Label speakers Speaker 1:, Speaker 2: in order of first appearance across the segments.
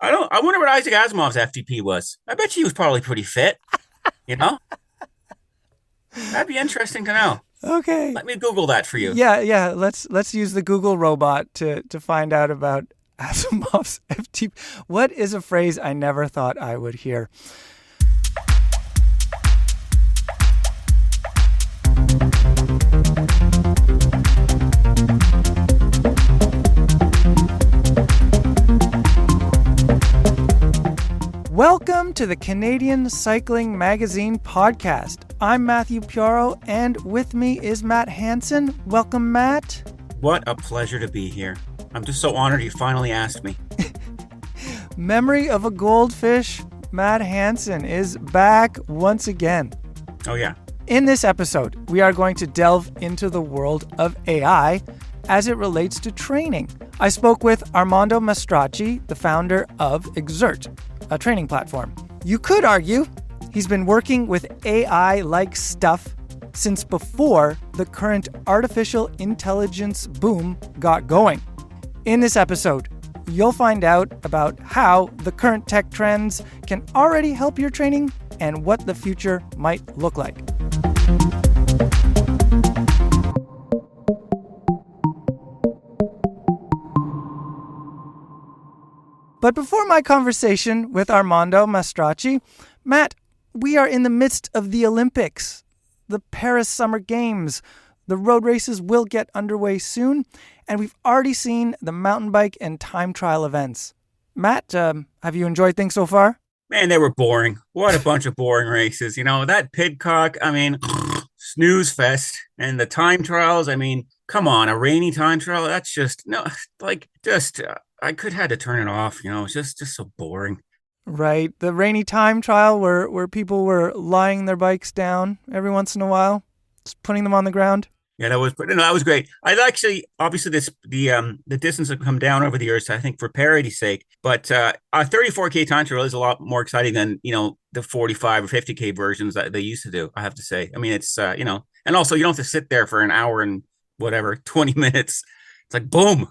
Speaker 1: I wonder what Isaac Asimov's FTP was. I bet you he was probably pretty fit, you know? That'd be interesting to know.
Speaker 2: Okay.
Speaker 1: Let me Google that for you.
Speaker 2: Yeah. Let's use the Google robot to find out about Asimov's FTP. What is a phrase I never thought I would hear? Welcome to the Canadian Cycling Magazine podcast. I'm Matthew Piaro, and with me is Matt Hansen. Welcome, Matt.
Speaker 1: What a pleasure to be here. I'm just so honored you finally asked me.
Speaker 2: Memory of a Goldfish, Matt Hansen is back once again.
Speaker 1: Oh, yeah.
Speaker 2: In this episode, we are going to delve into the world of AI as it relates to training. I spoke with Armando Mastracci, the founder of Xert, a training platform. You could argue he's been working with AI-like stuff since before the current artificial intelligence boom got going. In this episode, you'll find out about how the current tech trends can already help your training and what the future might look like. But before my conversation with Armando Mastracci, Matt, we are in the midst of the Olympics, the Paris Summer Games. The road races will get underway soon, and we've already seen the mountain bike and time trial events. Matt, have you enjoyed things so far?
Speaker 1: Man, they were boring. What a bunch of boring races. You know, that Pidcock, snooze fest. And the time trials, come on, a rainy time trial, that's just, no, I could had to turn it off, it's just so boring.
Speaker 2: Right. The rainy time trial where people were lying their bikes down every once in a while, just putting them on the ground.
Speaker 1: Yeah, that was great. I actually, obviously, the distance has come down over the years, I think, for parity's sake. But a 34K time trial is a lot more exciting than the 45 or 50K versions that they used to do. I have to say. It's and also you don't have to sit there for an hour and whatever 20 minutes. It's like boom.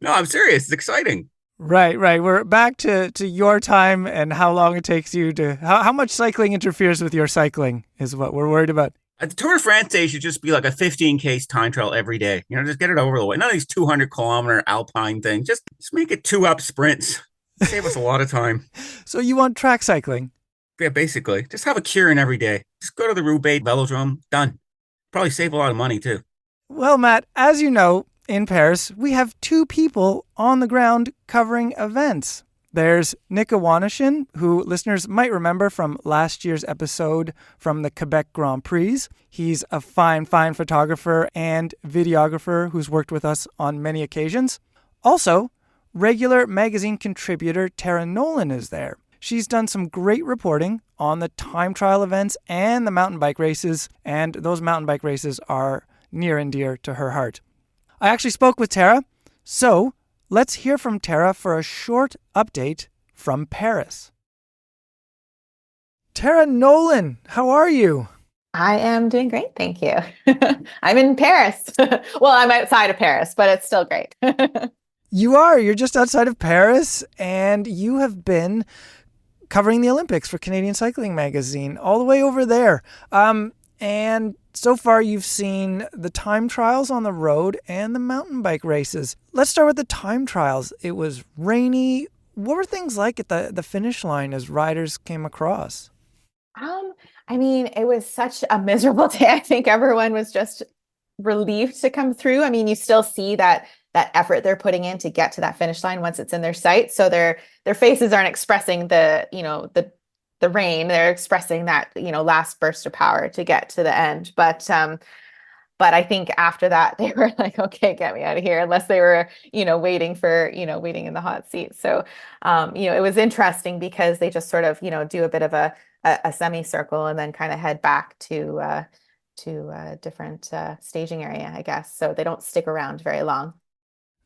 Speaker 1: No, I'm serious. It's exciting.
Speaker 2: Right. We're back to your time and how long it takes you to how much cycling interferes with your cycling is what we're worried about.
Speaker 1: The Tour de France day should just be like a 15K time trial every day. Just get it over the way. None of these 200-kilometer alpine things. Just make it 2-up sprints. Save us a lot of time.
Speaker 2: So you want track cycling?
Speaker 1: Yeah, basically. Just have a Kieran every day. Just go to the Roubaix velodrome. Done. Probably save a lot of money, too.
Speaker 2: Well, Matt, as you know, in Paris, we have two people on the ground covering events. There's Nick Iwanishin, who listeners might remember from last year's episode from the Quebec Grand Prix. He's a fine photographer and videographer who's worked with us on many occasions. Also, regular magazine contributor Tara Nolan is there. She's done some great reporting on the time trial events and the mountain bike races, and those mountain bike races are near and dear to her heart. I actually spoke with Tara, so let's hear from Tara for a short update from Paris. Tara Nolan, how are you?
Speaker 3: I am doing great, thank you. I'm in Paris. Well, I'm outside of Paris, but it's still great.
Speaker 2: You're just outside of Paris, and you have been covering the Olympics for Canadian Cycling Magazine all the way over there. And so far, you've seen the time trials on the road and the mountain bike races. Let's start with the time trials. It was rainy. What were things like at the finish line as riders came across?
Speaker 3: It was such a miserable day. I think everyone was just relieved to come through. You still see that effort they're putting in to get to that finish line once it's in their sight. So their faces aren't expressing the rain. They're expressing that, last burst of power to get to the end. But I think after that, they were like, okay, get me out of here, unless they were, waiting in the hot seat. So, it was interesting because they just sort of, do a bit of a semicircle and then kind of head back to a different staging area, I guess. So they don't stick around very long.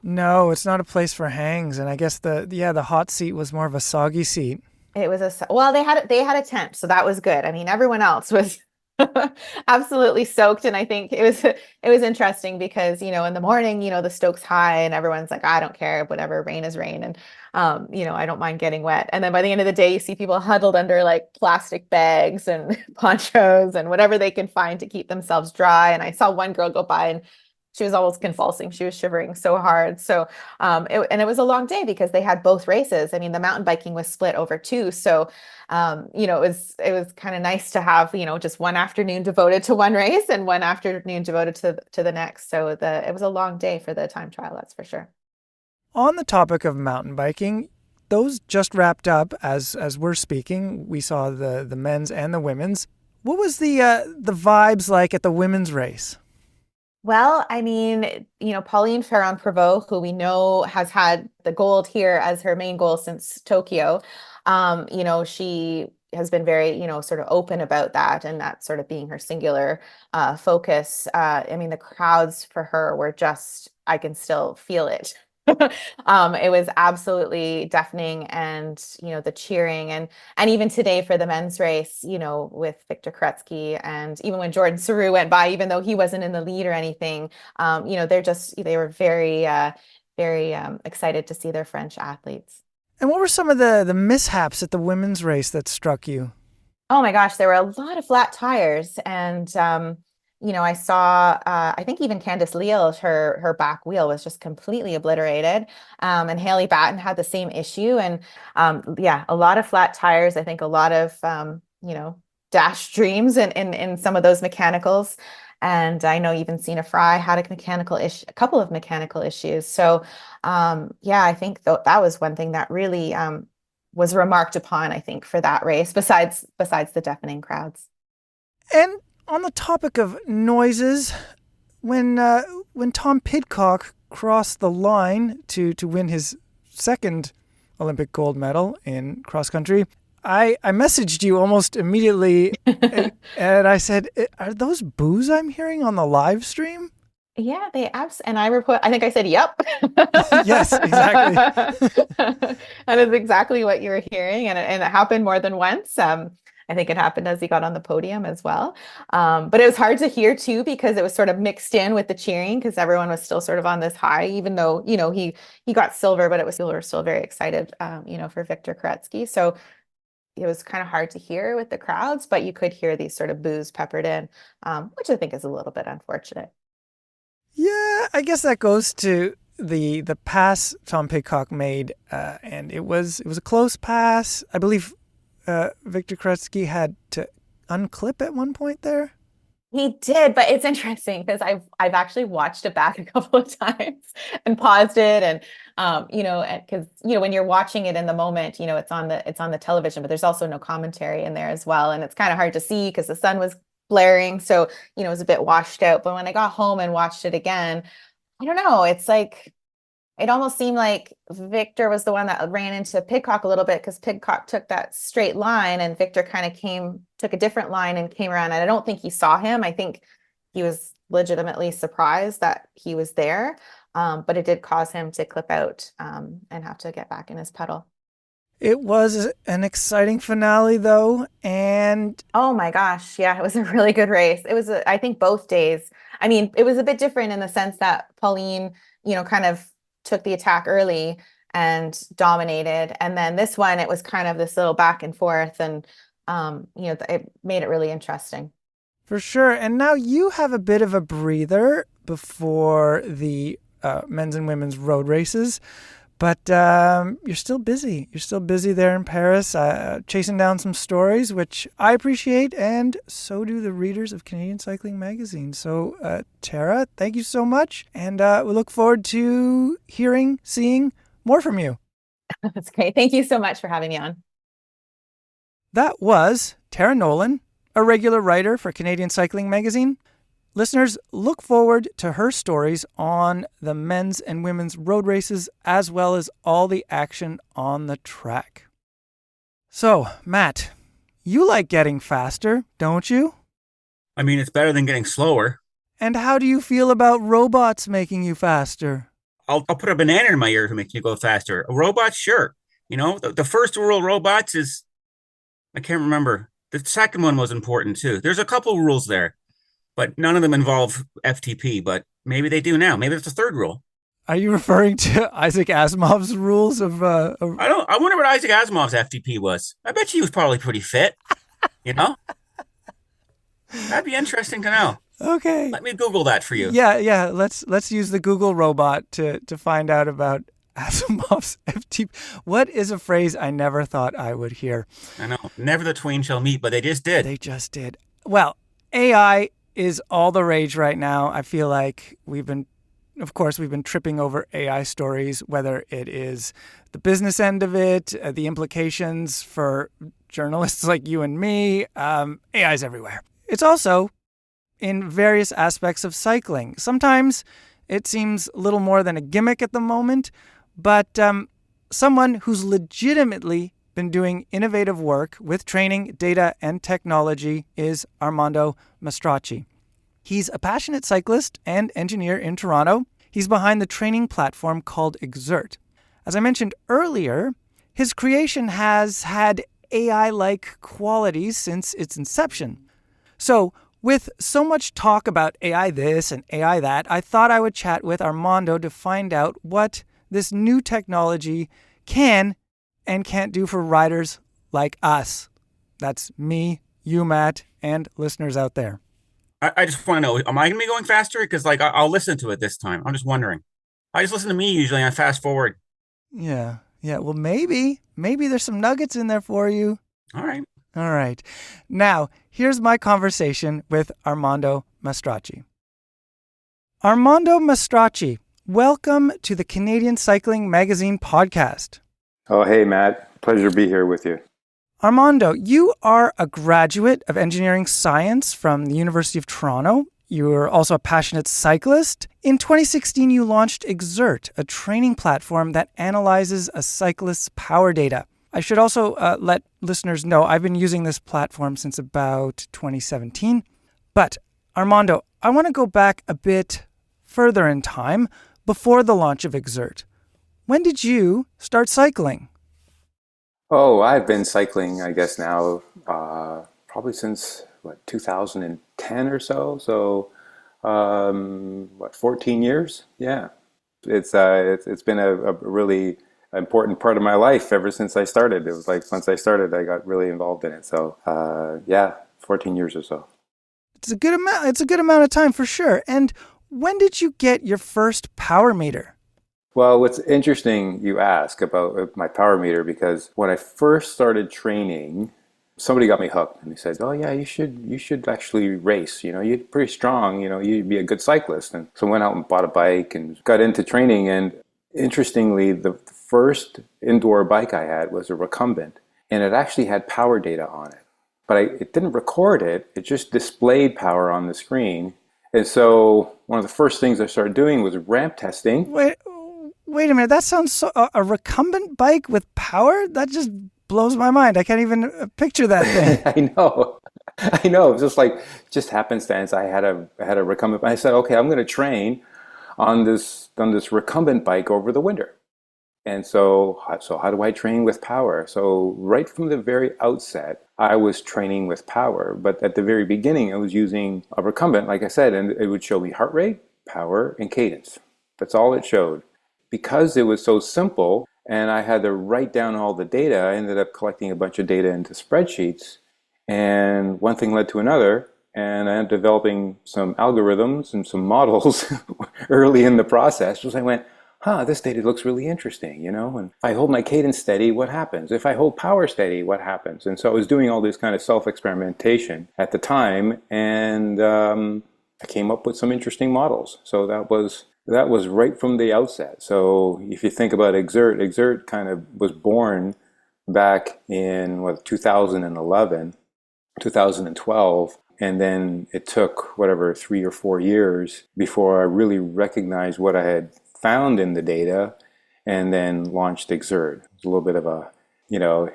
Speaker 2: No, it's not a place for hangs. And I guess the hot seat was more of a soggy seat.
Speaker 3: It was they had a tent, so that was good. Everyone else was Absolutely soaked. And I think it was interesting because, in the morning, the stoke's high and everyone's like, I don't care, whatever, rain is rain. And I don't mind getting wet. And then by the end of the day, you see people huddled under like plastic bags and ponchos and whatever they can find to keep themselves dry. And I saw one girl go by and she was almost convulsing. She was shivering so hard. So, it was a long day because they had both races. I mean, the mountain biking was split over two. So, it was kind of nice to have, just one afternoon devoted to one race and one afternoon devoted to the next. So it was a long day for the time trial, that's for sure.
Speaker 2: On the topic of mountain biking, those just wrapped up as we're speaking. We saw the men's and the women's. What was the vibes like at the women's race?
Speaker 3: Well, I mean, Pauline Ferrand-Prévot, who we know has had the gold here as her main goal since Tokyo, she has been very, sort of open about that and that sort of being her singular focus. I mean, the crowds for her were just, I can still feel it. It was absolutely deafening, and the cheering, and even today for the men's race, with Victor Koretsky, and even when Jordan Sarrou went by, even though he wasn't in the lead or anything, they were very excited to see their French athletes.
Speaker 2: And what were some of the mishaps at the women's race that struck you?
Speaker 3: Oh my gosh, there were a lot of flat tires, and I saw, I think even Candice Leal, her back wheel was just completely obliterated. And Haley Batten had the same issue. And yeah, a lot of flat tires. I think a lot of, dash dreams in some of those mechanicals. And I know even Sina Fry had a couple of mechanical issues. So yeah, I think that was one thing that really was remarked upon, I think, for that race, besides the deafening crowds.
Speaker 2: And on the topic of noises, when Tom Pidcock crossed the line to win his second Olympic gold medal in cross country, I messaged you almost immediately and I said, "Are those boos I'm hearing on the live stream?"
Speaker 3: Yeah, and I think I said, "Yep."
Speaker 2: Yes, exactly.
Speaker 3: That is exactly what you were hearing, and it happened more than once. I think it happened as he got on the podium as well. But it was hard to hear too because it was sort of mixed in with the cheering because everyone was still sort of on this high, even though, he got silver, but we were still very excited, for Victor Koretsky. So it was kind of hard to hear with the crowds, but you could hear these sort of boos peppered in, which I think is a little bit unfortunate.
Speaker 2: Yeah, I guess that goes to the pass Tom Pidcock made, and it was a close pass. I believe Victor Koretsky had to unclip at one point there.
Speaker 3: He did, but it's interesting because I've actually watched it back a couple of times and paused it, and because when you're watching it in the moment, it's on the television, but there's also no commentary in there as well, and it's kind of hard to see because the sun was blaring, so it was a bit washed out. But when I got home and watched it again, I don't know, it's like it almost seemed like Victor was the one that ran into Pidcock a little bit because Pidcock took that straight line and Victor kind of took a different line and came around. And I don't think he saw him. I think he was legitimately surprised that he was there. But it did cause him to clip out and have to get back in his pedal.
Speaker 2: It was an exciting finale, though. And
Speaker 3: oh my gosh, yeah, it was a really good race. It was, I think, both days. I mean, it was a bit different in the sense that Pauline, kind of took the attack early and dominated. And then this one, it was kind of this little back and forth, and it made it really interesting.
Speaker 2: For sure. And now you have a bit of a breather before the men's and women's road races, but you're still busy. You're still busy there in Paris, chasing down some stories, which I appreciate, and so do the readers of Canadian Cycling Magazine. So, Tara, thank you so much, and we look forward to seeing more from you.
Speaker 3: That's great. Thank you so much for having me on.
Speaker 2: That was Tara Nolan, a regular writer for Canadian Cycling Magazine. Listeners, look forward to her stories on the men's and women's road races, as well as all the action on the track. So, Matt, you like getting faster, don't you?
Speaker 1: I mean, it's better than getting slower.
Speaker 2: And how do you feel about robots making you faster?
Speaker 1: I'll put a banana in my ear to make you go faster. A robot, sure. The first world robots I can't remember. The second one was important too. There's a couple rules there, but none of them involve FTP, but maybe they do now. Maybe it's the third rule.
Speaker 2: Are you referring to Isaac Asimov's rules
Speaker 1: I wonder what Isaac Asimov's FTP was. I bet he was probably pretty fit, you know? That'd be interesting to know.
Speaker 2: Okay.
Speaker 1: Let me Google that for you.
Speaker 2: Yeah. Let's use the Google robot to find out about Asimov's FTP. What is a phrase I never thought I would hear?
Speaker 1: I know. Never the twain shall meet, but they just did.
Speaker 2: They just did. Well, AI is all the rage right now. I feel like we've been tripping over AI stories, whether it is the business end of it, the implications for journalists like you and me. AI is everywhere. It's also in various aspects of cycling. Sometimes it seems little more than a gimmick at the moment, but someone who's legitimately been doing innovative work with training, data, and technology is Armando Mastracci. He's a passionate cyclist and engineer in Toronto. He's behind the training platform called Xert. As I mentioned earlier, his creation has had AI-like qualities since its inception. So, with so much talk about AI this and AI that, I thought I would chat with Armando to find out what this new technology can and can't do for riders like us. That's me, you, Matt, and listeners out there.
Speaker 1: I just want to know, am I going to be going faster? Because I'll listen to it this time. I'm just wondering. I just listen to me usually and I fast forward.
Speaker 2: Yeah. Well, maybe there's some nuggets in there for you.
Speaker 1: All right.
Speaker 2: Now, here's my conversation with Armando Mastracci. Armando Mastracci, welcome to the Canadian Cycling Magazine podcast.
Speaker 4: Oh, hey, Matt. Pleasure to be here with you.
Speaker 2: Armando, you are a graduate of engineering science from the University of Toronto. You are also a passionate cyclist. In 2016, you launched Xert, a training platform that analyzes a cyclist's power data. I should also let listeners know I've been using this platform since about 2017. But Armando, I want to go back a bit further in time before the launch of Xert. When did you start cycling?
Speaker 4: Oh, I've been cycling, I guess now, probably since, 2010 or so. So, 14 years? Yeah. It's been a really important part of my life ever since I started. It was like once I started, I got really involved in it. So, 14 years or so.
Speaker 2: It's a good amount. It's a good amount of time for sure. And when did you get your first power meter?
Speaker 4: Well, what's interesting you ask about my power meter, because when I first started training, somebody got me hooked and they said, "Oh yeah, you should actually race. You're pretty strong. You'd be a good cyclist." And so I went out and bought a bike and got into training. And interestingly, the first indoor bike I had was a recumbent, and it actually had power data on it. But it didn't record it. It just displayed power on the screen. And so one of the first things I started doing was ramp testing.
Speaker 2: Wait a minute, that sounds so... A recumbent bike with power? That just blows my mind. I can't even picture that thing.
Speaker 4: I know. It was just happenstance. I had a recumbent bike. I said, okay, I'm going to train on this recumbent bike over the winter. And so how do I train with power? So right from the very outset, I was training with power. But at the very beginning, I was using a recumbent, like I said, and it would show me heart rate, power, and cadence. That's all it showed. Because it was so simple and I had to write down all the data, I ended up collecting a bunch of data into spreadsheets, and one thing led to another, and I ended up developing some algorithms and some models early in the process. So I went, this data looks really interesting, and if I hold my cadence steady, what happens? If I hold power steady, what happens? And so I was doing all this kind of self-experimentation at the time, and I came up with some interesting models. So that was right from the outset. So if you think about Xert kind of was born back in 2011, 2012, and then it took 3 or 4 years before I really recognized what I had found in the data, and then launched Xert. It's a little bit of a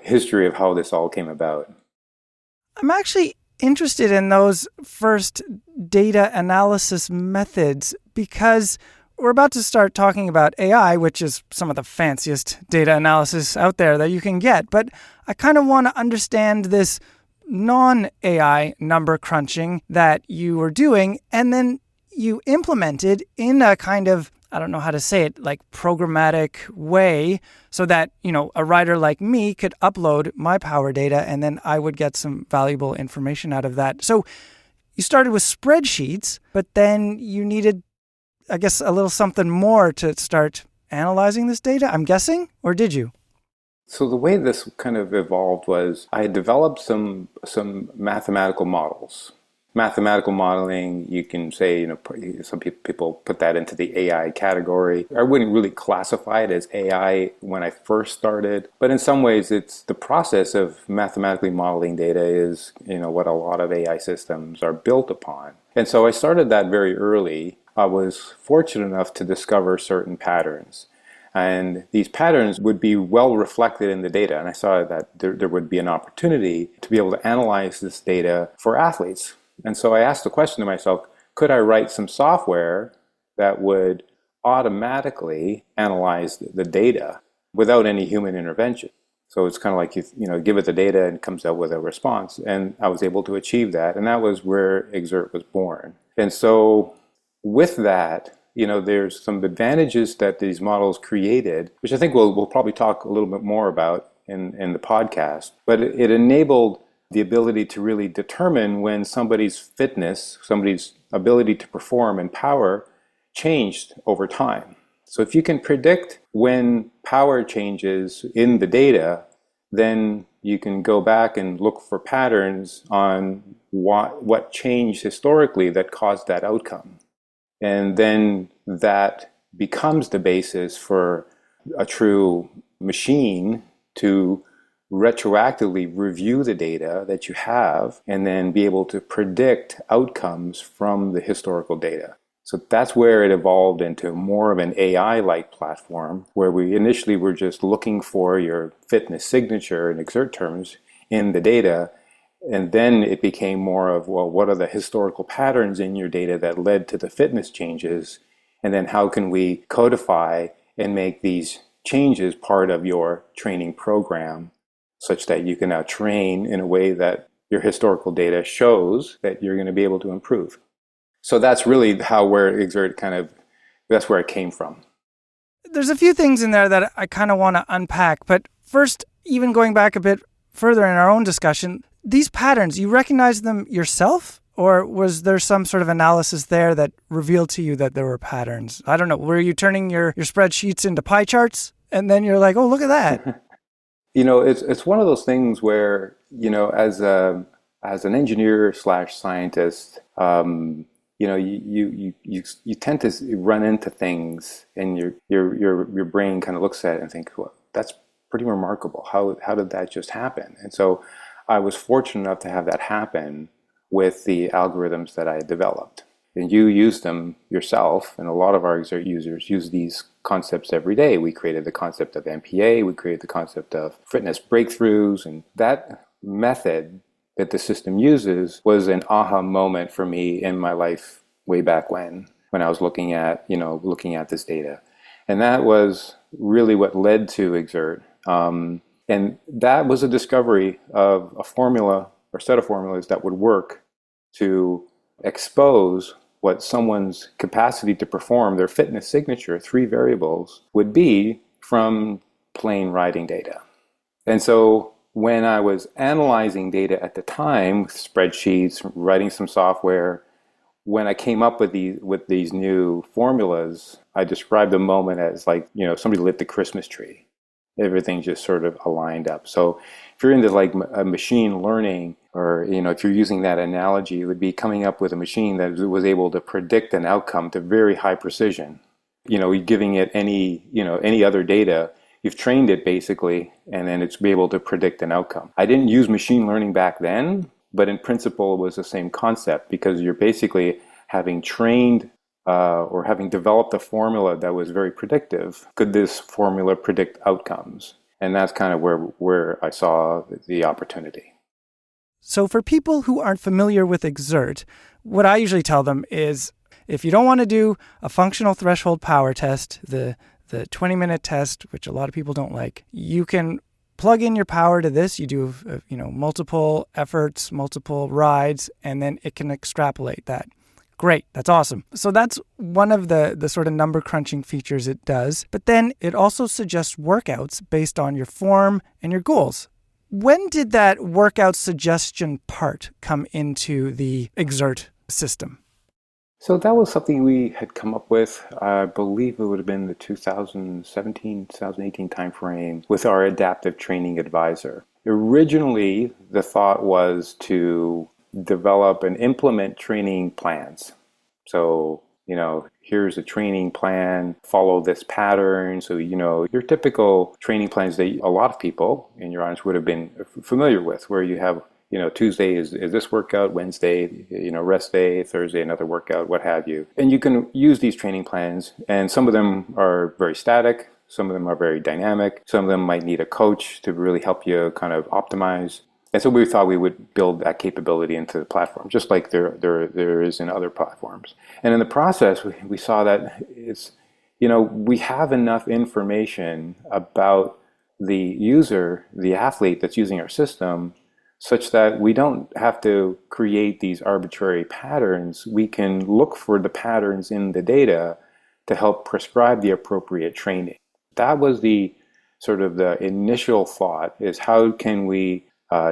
Speaker 4: history of how this all came about.
Speaker 2: I'm actually interested in those first data analysis methods because we're about to start talking about AI, which is some of the fanciest data analysis out there that you can get. But I kind of want to understand this non-AI number crunching that you were doing, and then you implemented in a kind of, I don't know how to say it, like programmatic way so that, a writer like me could upload my power data and then I would get some valuable information out of that. So you started with spreadsheets, but then you needed, I guess, a little something more to start analyzing this data, I'm guessing, or did you?
Speaker 4: So the way this kind of evolved was I had developed some mathematical models. Mathematical modeling, you can say, some people put that into the AI category. I wouldn't really classify it as AI when I first started, but in some ways it's the process of mathematically modeling data is, what a lot of AI systems are built upon. And so I started that very early. I was fortunate enough to discover certain patterns. And these patterns would be well reflected in the data. And I saw that there would be an opportunity to be able to analyze this data for athletes. And so I asked the question to myself, could I write some software that would automatically analyze the data without any human intervention? So it's kind of like you give it the data and it comes out with a response. And I was able to achieve that. And that was where Xert was born. And so with that, there's some advantages that these models created, which I think we'll probably talk a little bit more about in the podcast. But it enabled the ability to really determine when somebody's fitness, somebody's ability to perform and power changed over time. So if you can predict when power changes in the data, then you can go back and look for patterns on what changed historically that caused that outcome. And then that becomes the basis for a true machine to retroactively review the data that you have and then be able to predict outcomes from the historical data. So that's where it evolved into more of an AI-like platform where we initially were just looking for your fitness signature in Xert terms in the data. And then it became more of, well, what are the historical patterns in your data that led to the fitness changes? And then how can we codify and make these changes part of your training program such that you can now train in a way that your historical data shows that you're going to be able to improve. So that's really where Xert that's where it came from.
Speaker 2: There's a few things in there that I kind of want to unpack, but first, even going back a bit further in our own discussion, these patterns, you recognize them yourself? Or was there some sort of analysis there that revealed to you that there were patterns? I don't know. Were you turning your spreadsheets into pie charts? And then you're like, oh, look at that.
Speaker 4: It's one of those things where, as an engineer / scientist, you tend to run into things and your brain kind of looks at it and thinks, well, that's pretty remarkable. How did that just happen? And so I was fortunate enough to have that happen with the algorithms that I had developed. And you use them yourself, and a lot of our Xert users use these concepts every day. We created the concept of MPA, we created the concept of fitness breakthroughs, and that method that the system uses was an aha moment for me in my life way back when I was looking at this data. And that was really what led to Xert. And that was a discovery of a formula or set of formulas that would work to expose what someone's capacity to perform their fitness signature, 3 variables, would be from plain riding data. And so when I was analyzing data at the time, with spreadsheets, writing some software, when I came up with these new formulas, I described the moment as like, somebody lit the Christmas tree. Everything just sort of aligned up. So if you're into like a machine learning, or if you're using that analogy, it would be coming up with a machine that was able to predict an outcome to very high precision. Giving it any other data, you've trained it basically, and then it's be able to predict an outcome. I didn't use machine learning back then, but in principle it was the same concept, because you're basically having trained or having developed a formula that was very predictive. Could this formula predict outcomes? And that's kind of where I saw the opportunity.
Speaker 2: So for people who aren't familiar with Xert, what I usually tell them is, if you don't want to do a functional threshold power test, the 20-minute test, which a lot of people don't like, you can plug in your power to this, you do, multiple efforts, multiple rides, and then it can extrapolate that. Great. That's awesome. So that's one of the sort of number crunching features it does. But then it also suggests workouts based on your form and your goals. When did that workout suggestion part come into the Xert system?
Speaker 4: So that was something we had come up with, I believe it would have been the 2017, 2018 timeframe with our adaptive training advisor. Originally, the thought was to develop and implement training plans. So, here's a training plan, follow this pattern. So, your typical training plans that a lot of people in your audience would have been familiar with, where you have, Tuesday is this workout, Wednesday, rest day, Thursday, another workout, what have you. And you can use these training plans, and some of them are very static. Some of them are very dynamic. Some of them might need a coach to really help you kind of optimize. And so we thought we would build that capability into the platform, just like there is in other platforms. And in the process, we saw that it's, we have enough information about the user, the athlete that's using our system, such that we don't have to create these arbitrary patterns. We can look for the patterns in the data to help prescribe the appropriate training. That was the sort of the initial thought, is how can we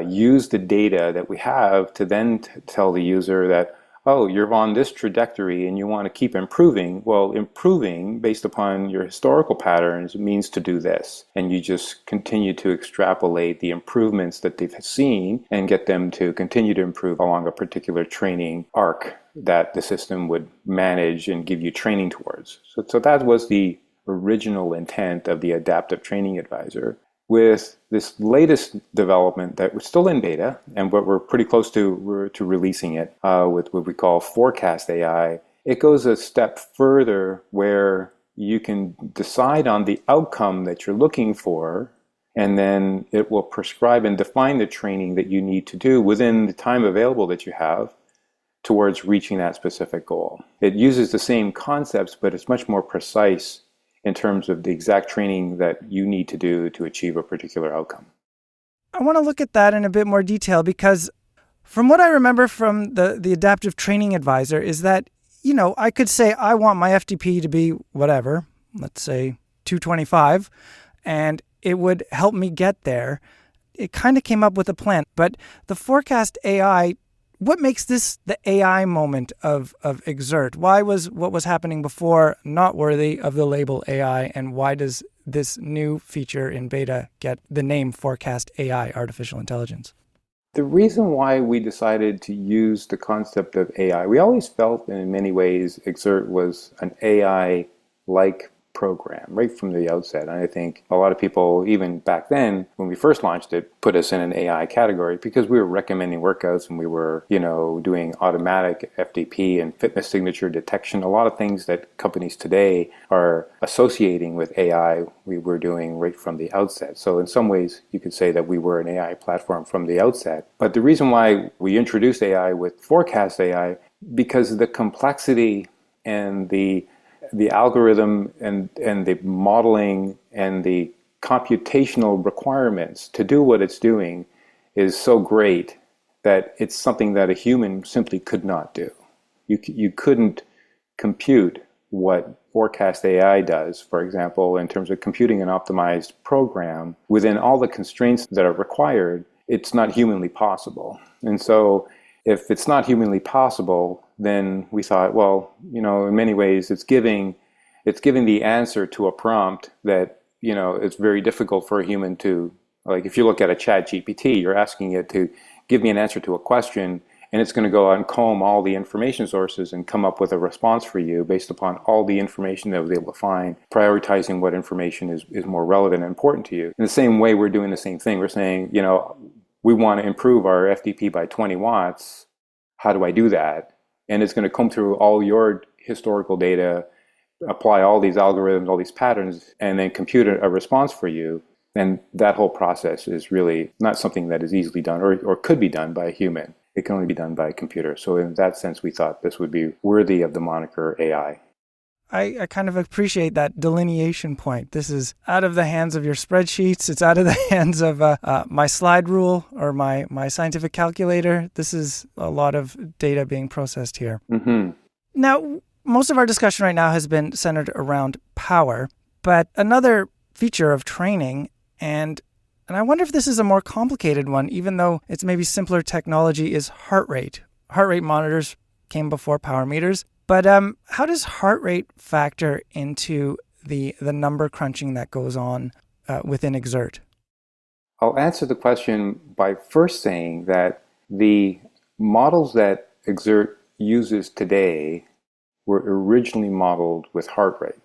Speaker 4: use the data that we have to then tell the user that, oh, you're on this trajectory and you want to keep improving. Well, improving based upon your historical patterns means to do this. And you just continue to extrapolate the improvements that they've seen and get them to continue to improve along a particular training arc that the system would manage and give you training towards. So that was the original intent of the adaptive training advisor. With this latest development that we're still in beta, and what we're pretty close to releasing it with what we call Forecast AI, it goes a step further where you can decide on the outcome that you're looking for, and then it will prescribe and define the training that you need to do within the time available that you have towards reaching that specific goal. It uses the same concepts, but it's much more precise in terms of the exact training that you need to do to achieve a particular outcome.
Speaker 2: I want to look at that in a bit more detail, because from what I remember from the adaptive training advisor is that, I could say I want my FTP to be whatever, let's say 225, and it would help me get there. It kind of came up with a plan, but the Forecast AI, what makes this the AI moment of Xert? Why was what was happening before not worthy of the label AI, and why does this new feature in beta get the name Forecast AI, artificial intelligence?
Speaker 4: The reason why we decided to use the concept of AI, we always felt in many ways Xert was an AI-like program right from the outset. And I think a lot of people, even back then, when we first launched it, put us in an AI category because we were recommending workouts and we were, doing automatic FTP and fitness signature detection. A lot of things that companies today are associating with AI, we were doing right from the outset. So in some ways, you could say that we were an AI platform from the outset. But the reason why we introduced AI with Forecast AI, because the complexity and the algorithm and the modeling and the computational requirements to do what it's doing is so great that it's something that a human simply could not do. You couldn't compute what Forecast AI does, for example, in terms of computing an optimized program within all the constraints that are required. It's not humanly possible. And so if it's not humanly possible, then we thought, well, in many ways it's giving the answer to a prompt that, it's very difficult for a human to, like if you look at a chat GPT, you're asking it to give me an answer to a question, and it's going to go out and comb all the information sources and come up with a response for you based upon all the information that it was able to find, prioritizing what information is more relevant and important to you. In the same way, we're doing the same thing. We're saying, we want to improve our FTP by 20 watts. How do I do that? And it's going to come through all your historical data, apply all these algorithms, all these patterns, and then compute a response for you. And that whole process is really not something that is easily done or could be done by a human. It can only be done by a computer. So in that sense, we thought this would be worthy of the moniker AI.
Speaker 2: I kind of appreciate that delineation point. This is out of the hands of your spreadsheets. It's out of the hands of my slide rule or my scientific calculator. This is a lot of data being processed here.
Speaker 4: Mm-hmm.
Speaker 2: Now, most of our discussion right now has been centered around power, but another feature of training, and I wonder if this is a more complicated one, even though it's maybe simpler technology, is heart rate. Heart rate monitors came before power meters. But how does heart rate factor into the number crunching that goes on within Xert?
Speaker 4: I'll answer the question by first saying that the models that Xert uses today were originally modeled with heart rate.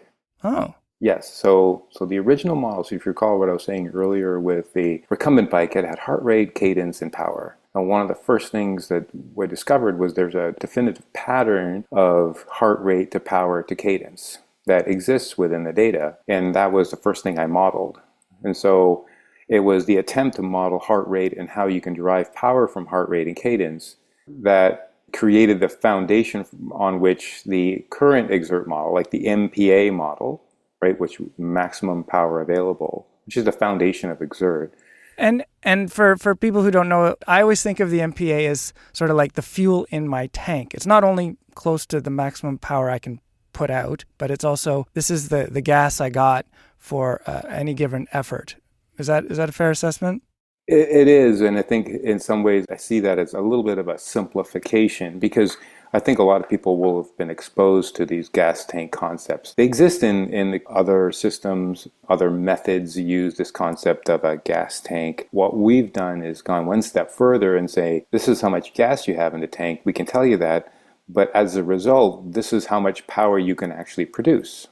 Speaker 2: Oh.
Speaker 4: Yes, so the original models, if you recall what I was saying earlier with the recumbent bike, it had heart rate, cadence, and power. And one of the first things that we discovered was there's a definitive pattern of heart rate to power to cadence that exists within the data. And that was the first thing I modeled. And so it was the attempt to model heart rate and how you can derive power from heart rate and cadence that created the foundation on which the current Xert model, like the MPA model, right, which maximum power available, which is the foundation of Xert.
Speaker 2: And for people who don't know, I always think of the MPA as sort of like the fuel in my tank. It's not only close to the maximum power I can put out, but it's also, this is the gas I got for any given effort. Is that a fair assessment?
Speaker 4: It is, and I think in some ways I see that as a little bit of a simplification because I think a lot of people will have been exposed to these gas tank concepts. They exist in the other systems, other methods use this concept of a gas tank. What we've done is gone one step further and say, this is how much gas you have in the tank. We can tell you that, but as a result, this is how much power you can actually produce.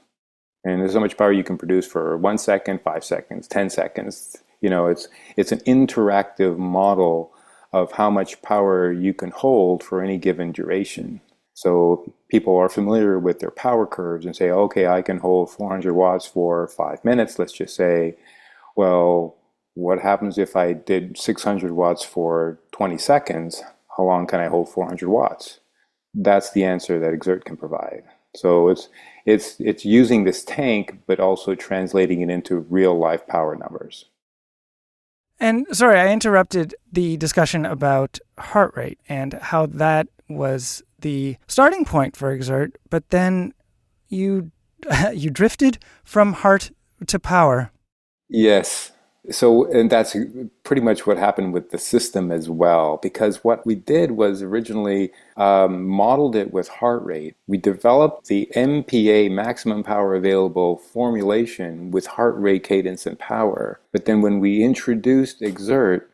Speaker 4: And there's so much power you can produce for 1 second, 5 seconds, 10 seconds. You know, it's an interactive model of how much power you can hold for any given duration. So people are familiar with their power curves and say, okay, I can hold 400 watts for 5 minutes, let's just say. Well, what happens if I did 600 watts for 20 seconds? How long can I hold 400 watts? That's the answer that Xert can provide. So it's using this tank, but also translating it into real life power numbers.
Speaker 2: And sorry, I interrupted the discussion about heart rate and how that was the starting point for Xert, but then you drifted from heart to power.
Speaker 4: Yes. So, and that's pretty much what happened with the system as well, because what we did was originally modeled it with heart rate. We developed the MPA, maximum power available formulation with heart rate, cadence, and power. But then when we introduced Xert,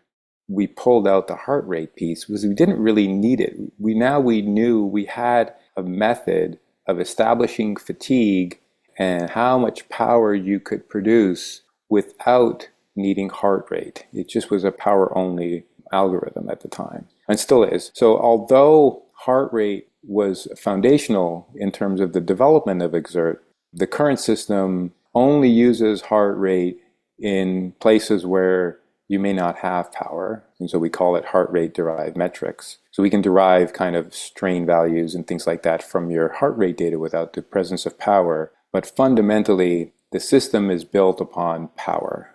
Speaker 4: we pulled out the heart rate piece because we didn't really need it. We knew we had a method of establishing fatigue and how much power you could produce without needing heart rate. It just was a power-only algorithm at the time, and still is. So although heart rate was foundational in terms of the development of Xert, the current system only uses heart rate in places where you may not have power, and so we call it heart rate derived metrics. So we can derive kind of strain values and things like that from your heart rate data without the presence of power, but fundamentally the system is built upon power.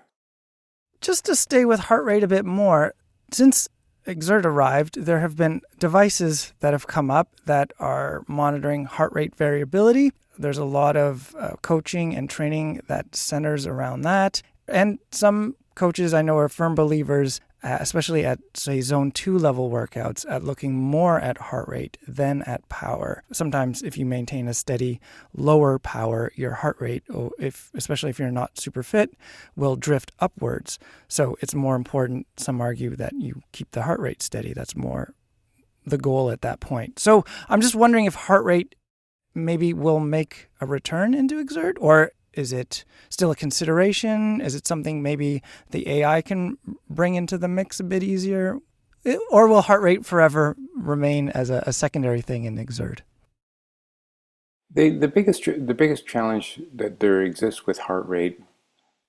Speaker 2: Just to stay with heart rate a bit more, since Xert arrived, there have been devices that have come up that are monitoring heart rate variability. There's a lot of coaching and training that centers around that. And some coaches I know are firm believers, especially at, say, zone 2 level workouts, at looking more at heart rate than at power. Sometimes if you maintain a steady lower power, your heart rate, especially if you're not super fit, will drift upwards. So it's more important, some argue, that you keep the heart rate steady. That's more the goal at that point. So I'm just wondering if heart rate maybe will make a return into Xert, or is it still a consideration? Is it something maybe the AI can bring into the mix a bit easier? Or will heart rate forever remain as a secondary thing in Xert?
Speaker 4: The biggest challenge that there exists with heart rate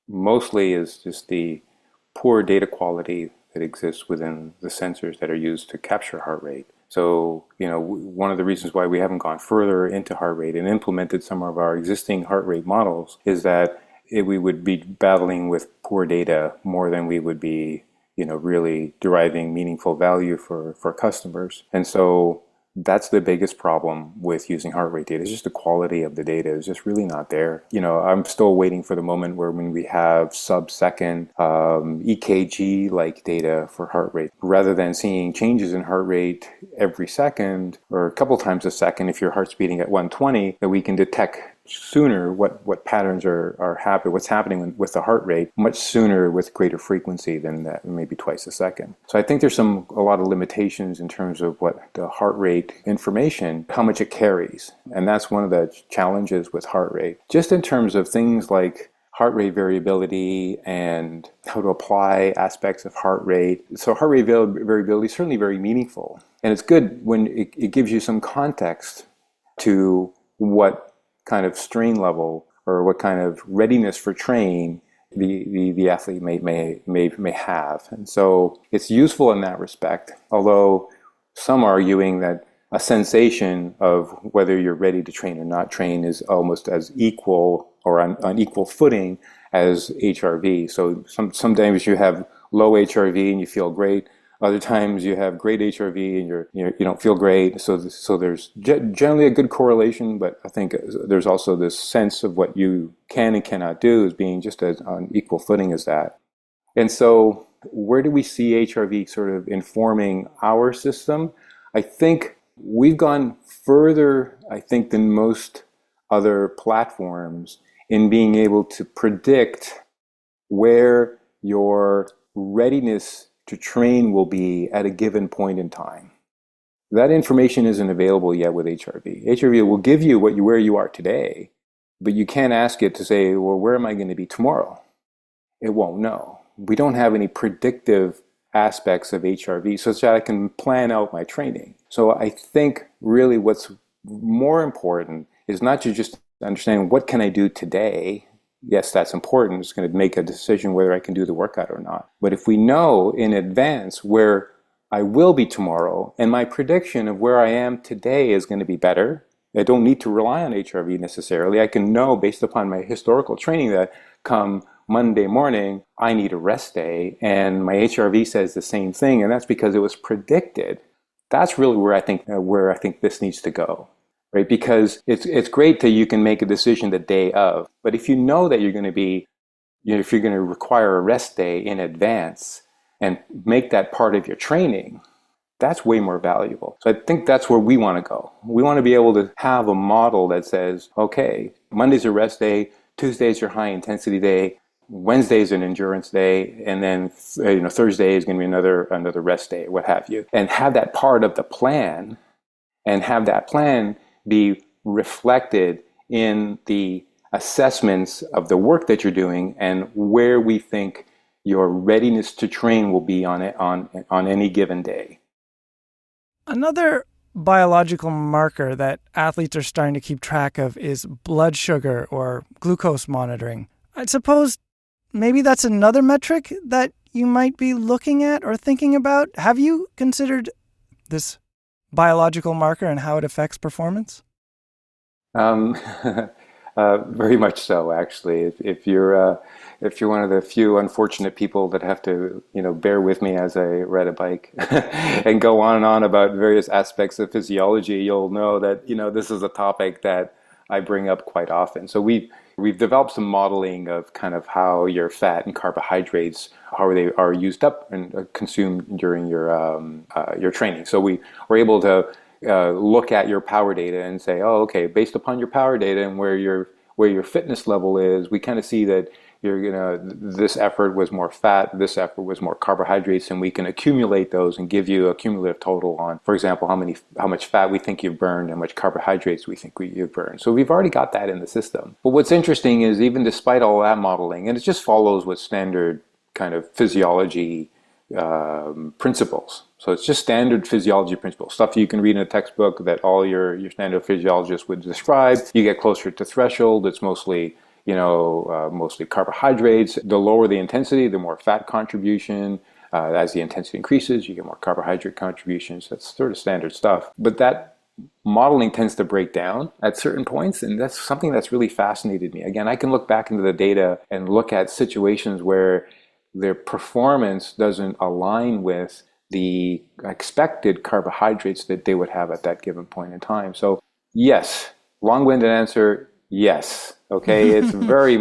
Speaker 4: mostly is just the poor data quality that exists within the sensors that are used to capture heart rate. So, one of the reasons why we haven't gone further into heart rate and implemented some of our existing heart rate models is that we would be battling with poor data more than we would be, really deriving meaningful value for customers. And so that's the biggest problem with using heart rate data. It's just the quality of the data is just really not there. I'm still waiting for the moment where when we have sub-second EKG-like data for heart rate, rather than seeing changes in heart rate every second or a couple times a second, if your heart's beating at 120, that we can detect sooner what patterns are happening, what's happening with the heart rate much sooner with greater frequency than that, maybe twice a second. So I think there's a lot of limitations in terms of what the heart rate information, how much it carries. And that's one of the challenges with heart rate. Just in terms of things like heart rate variability and how to apply aspects of heart rate. So heart rate variability is certainly very meaningful. And it's good when it gives you some context to what kind of strain level or what kind of readiness for training the athlete may have. And so it's useful in that respect, although some are arguing that a sensation of whether you're ready to train or not train is almost as equal or on equal footing as HRV. So sometimes you have low HRV and you feel great. Other times you have great HRV and you don't feel great. So there's generally a good correlation, but I think there's also this sense of what you can and cannot do as being just as on equal footing as that. And so where do we see HRV sort of informing our system? I think we've gone further, than most other platforms in being able to predict where your readiness to train will be at a given point in time. That information isn't available yet with HRV. HRV will give you where you are today, but you can't ask it to say, well, where am I going to be tomorrow? It won't know. We don't have any predictive aspects of HRV so that I can plan out my training. So I think really what's more important is not to just understand what can I do today. Yes, that's important. It's going to make a decision whether I can do the workout or not. But if we know in advance where I will be tomorrow, and my prediction of where I am today is going to be better, I don't need to rely on HRV necessarily. I can know based upon my historical training that come Monday morning, I need a rest day, and my HRV says the same thing, and that's because it was predicted. That's really where I think this needs to go. Right? Because it's great that you can make a decision the day of, but if you know that you're going to be, if you're going to require a rest day in advance and make that part of your training, that's way more valuable. So I think that's where we want to go. We want to be able to have a model that says, okay, Monday's a rest day, Tuesday's your high intensity day, Wednesday's an endurance day, and then Thursday is going to be another rest day, what have you, and have that part of the plan, and have that plan be reflected in the assessments of the work that you're doing and where we think your readiness to train will be on any given day.
Speaker 2: Another biological marker that athletes are starting to keep track of is blood sugar or glucose monitoring. I suppose maybe that's another metric that you might be looking at or thinking about. Have you considered this biological marker and how it affects performance?
Speaker 4: Very much so, actually. If you're one of the few unfortunate people that have to, bear with me as I ride a bike and go on and on about various aspects of physiology, you'll know that, this is a topic that I bring up quite often. So we've developed some modeling of kind of how your fat and carbohydrates, how they are used up and consumed during your training. So we were able to look at your power data and say, oh, okay, based upon your power data and where your fitness level is, we kind of see that this effort was more fat, this effort was more carbohydrates, and we can accumulate those and give you a cumulative total on, for example, how much fat we think you've burned, how much carbohydrates we think you've burned. So we've already got that in the system. But what's interesting is even despite all that modeling, and it just follows what standard kind of physiology principles. So it's just standard physiology principles, stuff you can read in a textbook that all your standard physiologists would describe. You get closer to threshold, it's mostly mostly carbohydrates. The lower the intensity, the more fat contribution. As the intensity increases, you get more carbohydrate contributions. That's sort of standard stuff. But that modeling tends to break down at certain points, and that's something that's really fascinated me. Again, I can look back into the data and look at situations where their performance doesn't align with the expected carbohydrates that they would have at that given point in time. So yes, long-winded answer, yes. Okay, it's very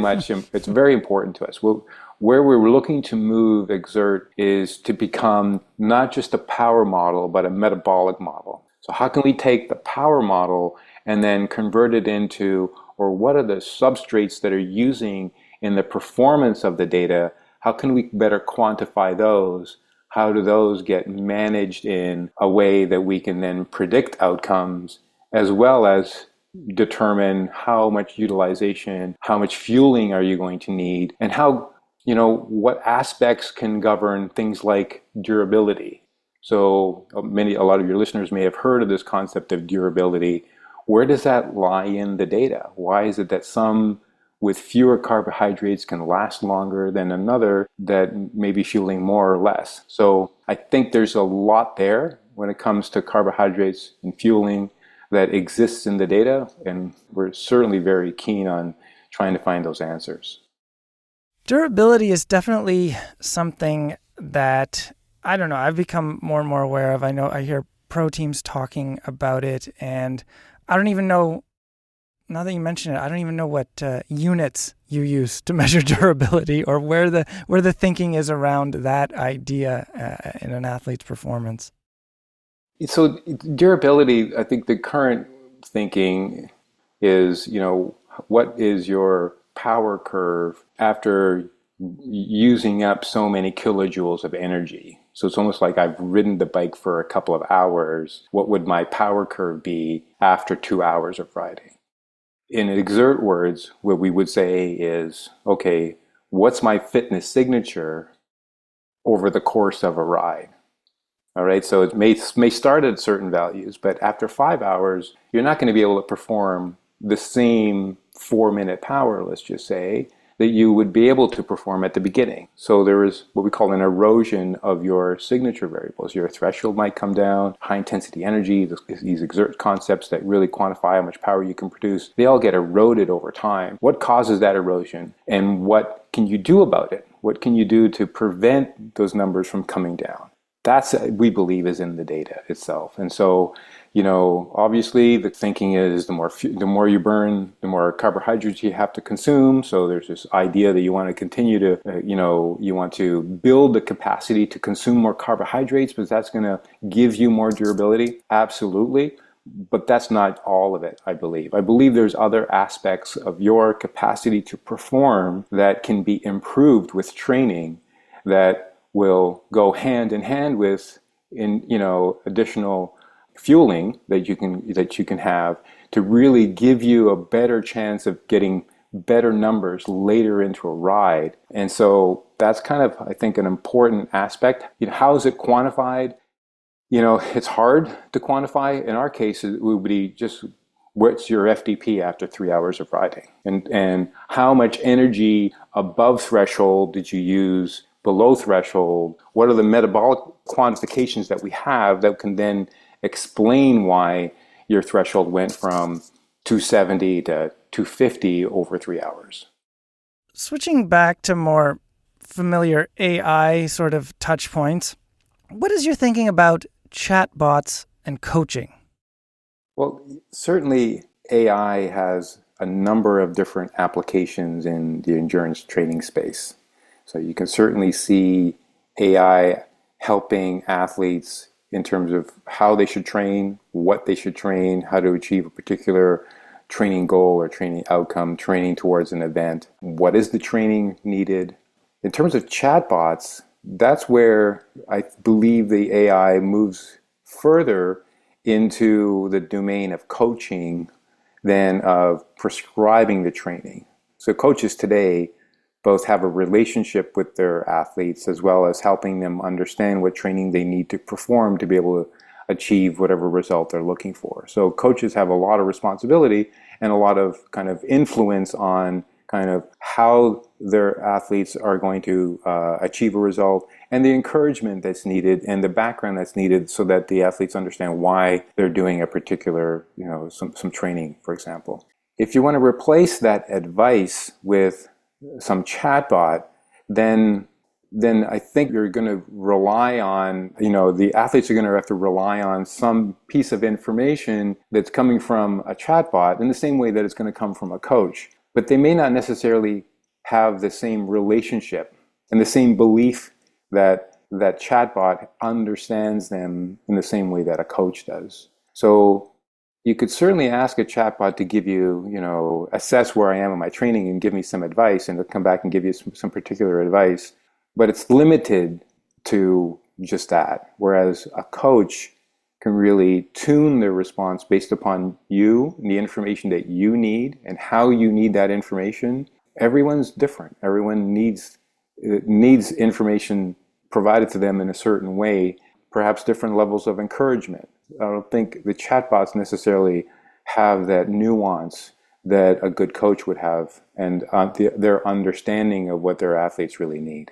Speaker 4: important to us. Where we're looking to move Xert is to become not just a power model, but a metabolic model. So how can we take the power model and then convert it into, or what are the substrates that are using in the performance of the data? How can we better quantify those? How do those get managed in a way that we can then predict outcomes, as well as determine how much utilization, how much fueling are you going to need, and how, what aspects can govern things like durability. So a lot of your listeners may have heard of this concept of durability. Where does that lie in the data? Why is it that some with fewer carbohydrates can last longer than another that may be fueling more or less? So I think there's a lot there when it comes to carbohydrates and fueling that exists in the data, and we're certainly very keen on trying to find those answers.
Speaker 2: Durability is definitely something that, I don't know, I've become more and more aware of. I hear pro teams talking about it, and I don't even know, now that you mention it, I don't even know what units you use to measure durability, or where the thinking is around that idea in an athlete's performance.
Speaker 4: So durability, I think the current thinking is, what is your power curve after using up so many kilojoules of energy? So it's almost like I've ridden the bike for a couple of hours. What would my power curve be after 2 hours of riding? In Xert words, what we would say is, okay, what's my fitness signature over the course of a ride? All right, so it may start at certain values, but after 5 hours, you're not going to be able to perform the same 4-minute power, let's just say, that you would be able to perform at the beginning. So there is what we call an erosion of your signature variables. Your threshold might come down, high intensity energy, these Xert concepts that really quantify how much power you can produce, they all get eroded over time. What causes that erosion, and what can you do about it? What can you do to prevent those numbers from coming down? That's, we believe, is in the data itself. And so, obviously the thinking is the more you burn, the more carbohydrates you have to consume. So there's this idea that you want to continue to, you want to build the capacity to consume more carbohydrates, because that's going to give you more durability. Absolutely. But that's not all of it, I believe. I believe there's other aspects of your capacity to perform that can be improved with training that will go hand in hand with additional fueling that you can have to really give you a better chance of getting better numbers later into a ride. And so that's kind of, I think, an important aspect. How is it quantified? It's hard to quantify. In our case, it would be just what's your FDP after 3 hours of riding, and how much energy above threshold did you use, below threshold? What are the metabolic quantifications that we have that can then explain why your threshold went from 270 to 250 over 3 hours?
Speaker 2: Switching back to more familiar AI sort of touch points, what is your thinking about chatbots and coaching?
Speaker 4: Well, certainly AI has a number of different applications in the endurance training space. So you can certainly see AI helping athletes in terms of how they should train, what they should train, how to achieve a particular training goal or training outcome, training towards an event. What is the training needed? In terms of chatbots, that's where I believe the AI moves further into the domain of coaching than of prescribing the training. So coaches today both have a relationship with their athletes, as well as helping them understand what training they need to perform to be able to achieve whatever result they're looking for. So coaches have a lot of responsibility and a lot of kind of influence on kind of how their athletes are going to achieve a result and the encouragement that's needed and the background that's needed so that the athletes understand why they're doing a particular, some training, for example. If you want to replace that advice with some chatbot, then I think you're going to rely on, the athletes are going to have to rely on some piece of information that's coming from a chatbot in the same way that it's going to come from a coach. But they may not necessarily have the same relationship and the same belief that that chatbot understands them in the same way that a coach does. So you could certainly ask a chatbot to give you, assess where I am in my training and give me some advice, and it'll come back and give you some particular advice. But it's limited to just that. Whereas a coach can really tune their response based upon you and the information that you need and how you need that information. Everyone's different. Everyone needs information provided to them in a certain way, perhaps different levels of encouragement. I don't think the chatbots necessarily have that nuance that a good coach would have, and their understanding of what their athletes really need.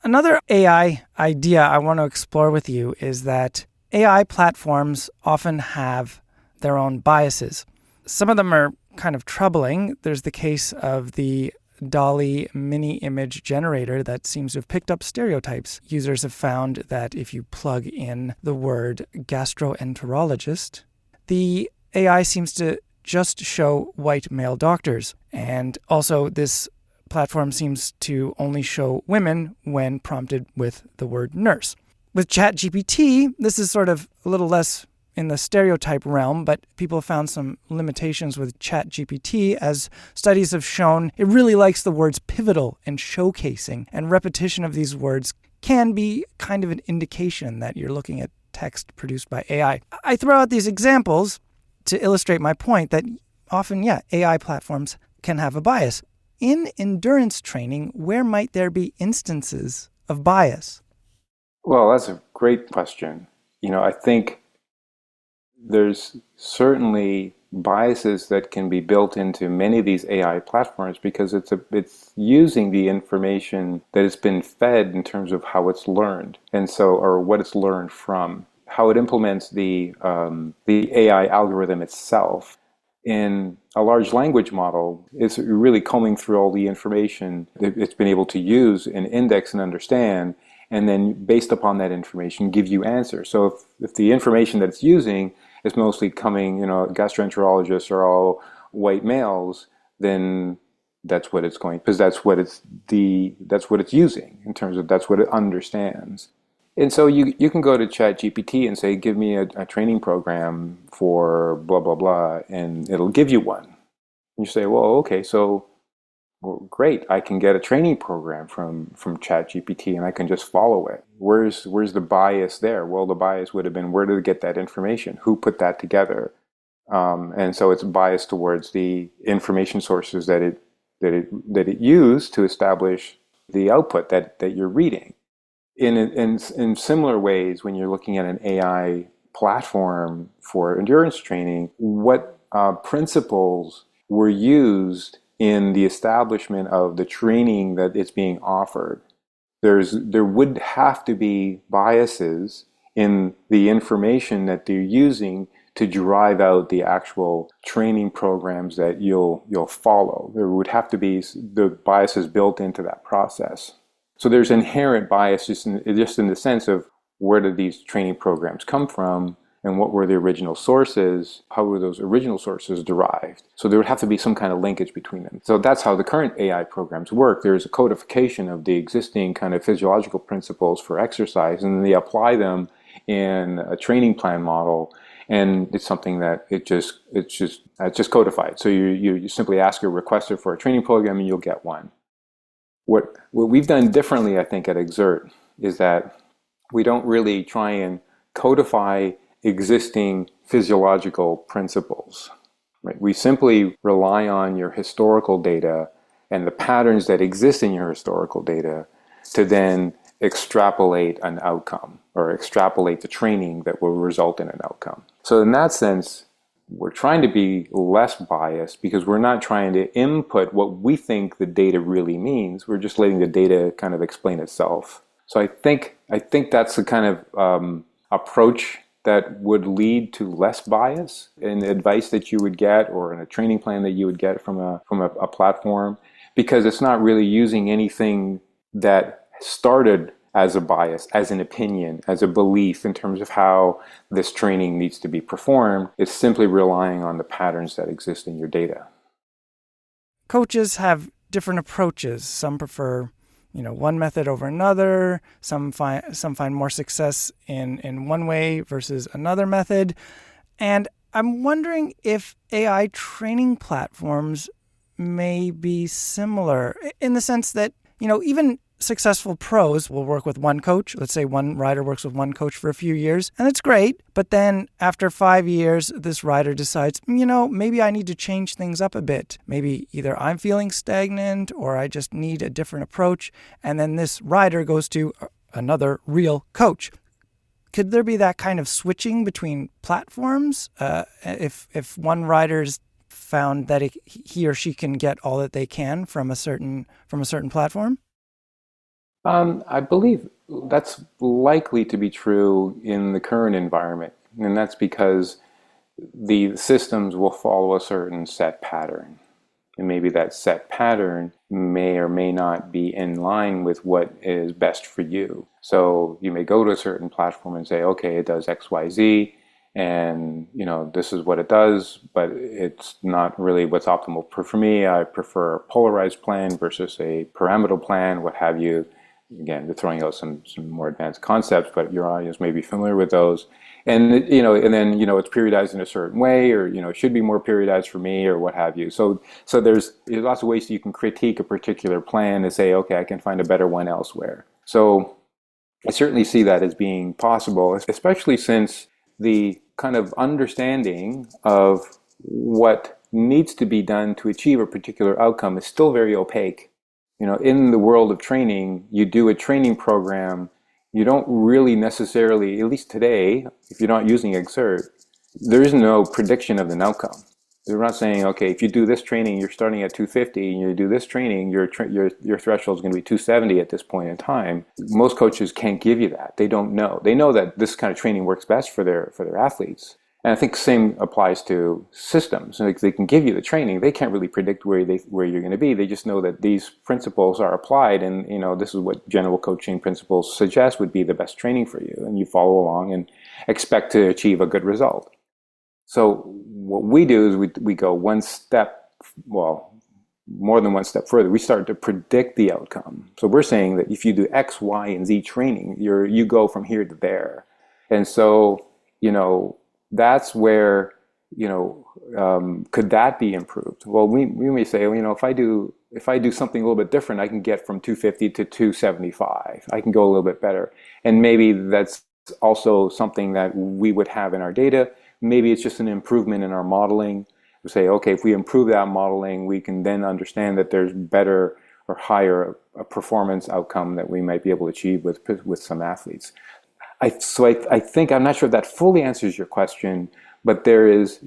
Speaker 2: Another AI idea I want to explore with you is that AI platforms often have their own biases. Some of them are kind of troubling. There's the case of the Dolly mini image generator that seems to have picked up stereotypes. Users have found that if you plug in the word gastroenterologist, the AI seems to just show white male doctors. And also this platform seems to only show women when prompted with the word nurse. With ChatGPT, this is sort of a little less in the stereotype realm, but people have found some limitations with ChatGPT, as studies have shown it really likes the words pivotal and showcasing, and repetition of these words can be kind of an indication that you're looking at text produced by AI. I throw out these examples to illustrate my point that often, AI platforms can have a bias. In endurance training, where might there be instances of bias?
Speaker 4: Well, that's a great question. I think there's certainly biases that can be built into many of these AI platforms because it's using the information that has been fed in terms of how it's learned, or what it's learned from, how it implements the AI algorithm itself. In a large language model, it's really combing through all the information that it's been able to use and index and understand, and then based upon that information, give you answers. So if the information that it's using is mostly coming, gastroenterologists are all white males, then that's what it's going, because that's what it's using in terms of that's what it understands. And so you can go to ChatGPT and say, give me a training program for blah, blah, blah, and it'll give you one. And you say, well, okay, great, I can get a training program from ChatGPT and I can just follow it. Where's the bias there? Well, the bias would have been, where did it get that information? Who put that together? And so it's biased towards the information sources that it used to establish the output that you're reading. In similar ways, when you're looking at an AI platform for endurance training, what principles were used in the establishment of the training that is being offered? There would have to be biases in the information that they're using to drive out the actual training programs that you'll follow. There would have to be the biases built into that process. So there's inherent bias just in the sense of, where did these training programs come from and what were the original sources? How were those original sources derived? So there would have to be some kind of linkage between them. So that's how the current AI programs work. There's a codification of the existing kind of physiological principles for exercise, and then they apply them in a training plan model. And it's something that it's just codified. So you simply ask your requester for a training program and you'll get one. What we've done differently, I think, at Xert is that we don't really try and codify existing physiological principles. Right? We simply rely on your historical data and the patterns that exist in your historical data to then extrapolate an outcome or extrapolate the training that will result in an outcome. So in that sense, we're trying to be less biased because we're not trying to input what we think the data really means. We're just letting the data kind of explain itself. So I think that's the kind of approach that would lead to less bias in the advice that you would get or in a training plan that you would get from a platform, because it's not really using anything that started as a bias, as an opinion, as a belief in terms of how this training needs to be performed. It's simply relying on the patterns that exist in your data.
Speaker 2: Coaches have different approaches. Some prefer, one method over another. Some find more success in one way versus another method. And I'm wondering if AI training platforms may be similar in the sense that, even successful pros will work with one coach. Let's say one rider works with one coach for a few years, and it's great. But then after 5 years, this rider decides, maybe I need to change things up a bit. Maybe either I'm feeling stagnant or I just need a different approach. And then this rider goes to another real coach. Could there be that kind of switching between platforms? If one rider's found that he or she can get all that they can from a certain platform?
Speaker 4: I believe that's likely to be true in the current environment, and that's because the systems will follow a certain set pattern. And maybe that set pattern may or may not be in line with what is best for you. So you may go to a certain platform and say, okay, it does X, Y, Z, and this is what it does, but it's not really what's optimal for me. I prefer a polarized plan versus a pyramidal plan, what have you. Again, they're throwing out some more advanced concepts, but your audience may be familiar with those. And then it's periodized in a certain way, or it should be more periodized for me, or what have you. So there's lots of ways that you can critique a particular plan and say, okay, I can find a better one elsewhere. So I certainly see that as being possible, especially since the kind of understanding of what needs to be done to achieve a particular outcome is still very opaque. In the world of training, you do a training program, you don't really necessarily, at least today, if you're not using Xert, there is no prediction of an outcome. They're not saying, okay, if you do this training, you're starting at 250, and you do this training, your threshold is going to be 270 at this point in time. Most coaches can't give you that. They don't know. They know that this kind of training works best for their athletes. And I think the same applies to systems. Like, they can give you the training. They can't really predict where you're going to be. They just know that these principles are applied, and this is what general coaching principles suggest would be the best training for you. And you follow along and expect to achieve a good result. So what we do is we go one step, well, more than one step further. We start to predict the outcome. So we're saying that if you do X, Y, and Z training, you go from here to there. And so, that's where, could that be improved? Well, we may say, if I do something a little bit different, I can get from 250 to 275. I can go a little bit better. And maybe that's also something that we would have in our data. Maybe it's just an improvement in our modeling. We say, okay, if we improve that modeling, we can then understand that there's better or higher performance outcome that we might be able to achieve with some athletes. I think, I'm not sure if that fully answers your question, but there's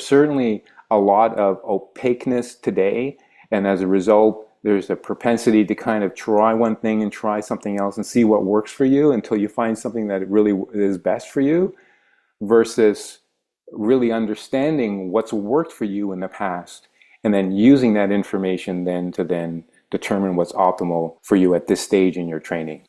Speaker 4: certainly a lot of opaqueness today, and as a result, there's a propensity to kind of try one thing and try something else and see what works for you until you find something that really is best for you, versus really understanding what's worked for you in the past and then using that information to determine what's optimal for you at this stage in your training.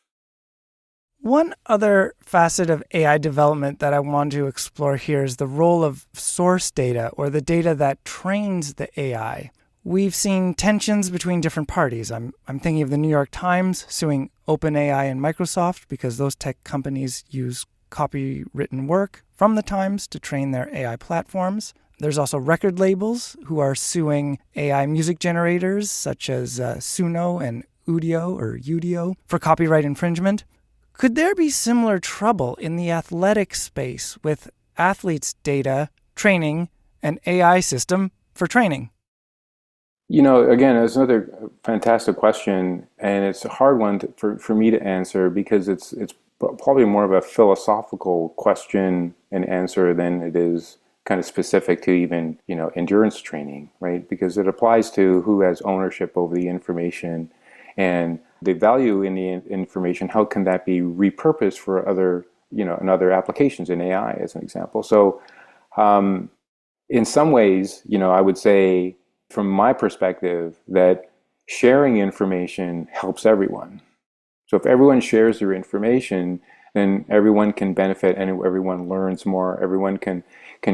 Speaker 2: One other facet of AI development that I want to explore here is the role of source data, or the data that trains the AI. We've seen tensions between different parties. I'm thinking of the New York Times suing OpenAI and Microsoft because those tech companies use copywritten work from the Times to train their AI platforms. There's also record labels who are suing AI music generators such as Suno and Udio for copyright infringement. Could there be similar trouble in the athletic space with athletes' data, training, an AI system for training?
Speaker 4: Again, it's another fantastic question, and it's a hard one for me to answer because it's probably more of a philosophical question and answer than it is kind of specific to even, endurance training, right? Because it applies to who has ownership over the information and the value in the information, how can that be repurposed for other, in other applications in AI, as an example. So in some ways, I would say from my perspective that sharing information helps everyone. So if everyone shares their information, then everyone can benefit and everyone learns more. Everyone can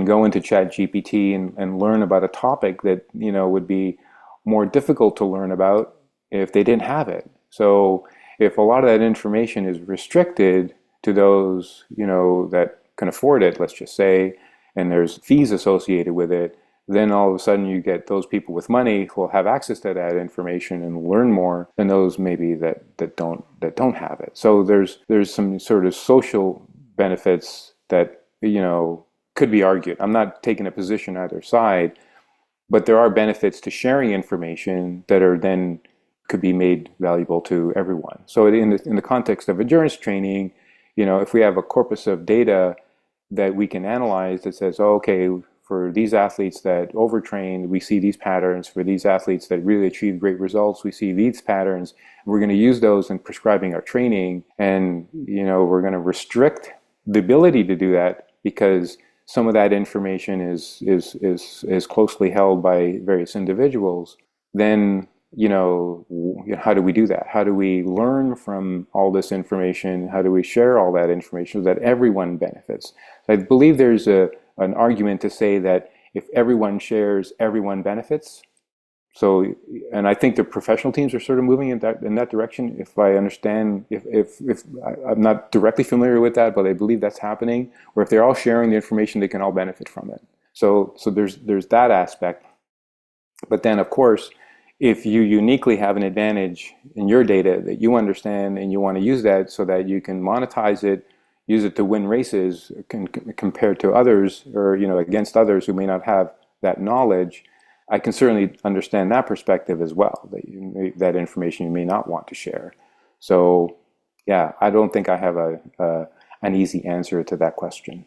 Speaker 4: go into ChatGPT and learn about a topic that, would be more difficult to learn about if they didn't have it. So if a lot of that information is restricted to those, that can afford it, let's just say, and there's fees associated with it, then all of a sudden you get those people with money who will have access to that information and learn more than those maybe that don't have it. So there's some sort of social benefits that could be argued. I'm not taking a position either side, but there are benefits to sharing information that are then could be made valuable to everyone. So in the context of endurance training, if we have a corpus of data that we can analyze that says, oh, okay, for these athletes that overtrained, we see these patterns. For these athletes that really achieve great results, we see these patterns. We're going to use those in prescribing our training, and we're going to restrict the ability to do that because some of that information is closely held by various individuals. Then how do we do that? How do we learn from all this information? How do we share all that information so that everyone benefits? I believe there's an argument to say that if everyone shares, everyone benefits. So, and I think the professional teams are sort of moving in that direction. If I understand, if I'm not directly familiar with that, but I believe that's happening. Or if they're all sharing the information, they can all benefit from it. So there's that aspect. But then, of course, if you uniquely have an advantage in your data that you understand and you want to use that so that you can monetize it, use it to win races compared to others, or against others who may not have that knowledge, I can certainly understand that perspective as well. That information you may not want to share. So, yeah, I don't think I have an easy answer to that question.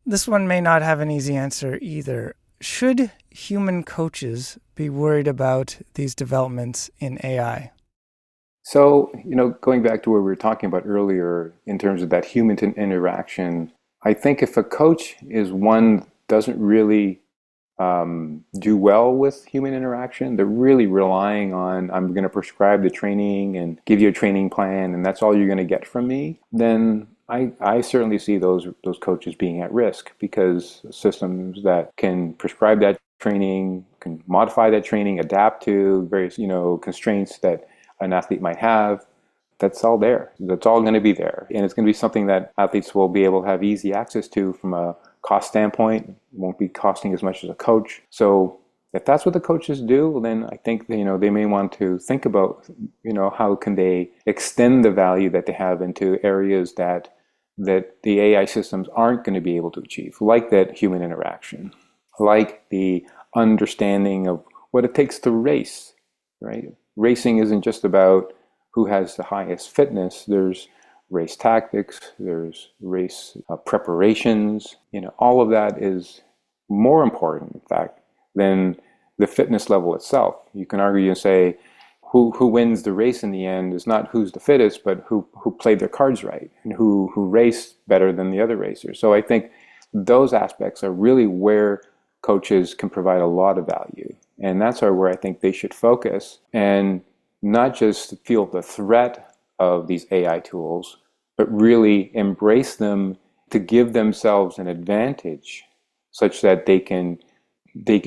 Speaker 2: This one may not have an easy answer either. Should human coaches be worried about these developments in AI?
Speaker 4: So, going back to what we were talking about earlier in terms of that human interaction, I think if a coach is one that doesn't really do well with human interaction, they're really relying on, I'm going to prescribe the training and give you a training plan, and that's all you're going to get from me, then I certainly see those coaches being at risk, because systems that can prescribe that training, can modify that training, adapt to various, constraints that an athlete might have, that's all there. That's all going to be there. And it's going to be something that athletes will be able to have easy access to from a cost standpoint. It won't be costing as much as a coach. So if that's what the coaches do, then I think, they may want to think about, how can they extend the value that they have into areas that the AI systems aren't going to be able to achieve, like that human interaction, like the understanding of what it takes to race, right? Racing isn't just about who has the highest fitness. There's race tactics, there's race preparations. All of that is more important, in fact, than the fitness level itself. You can argue and say who wins the race in the end is not who's the fittest, but who played their cards right and who raced better than the other racers. So I think those aspects are really where coaches can provide a lot of value. And that's where I think they should focus, and not just feel the threat of these AI tools, but really embrace them to give themselves an advantage such that they can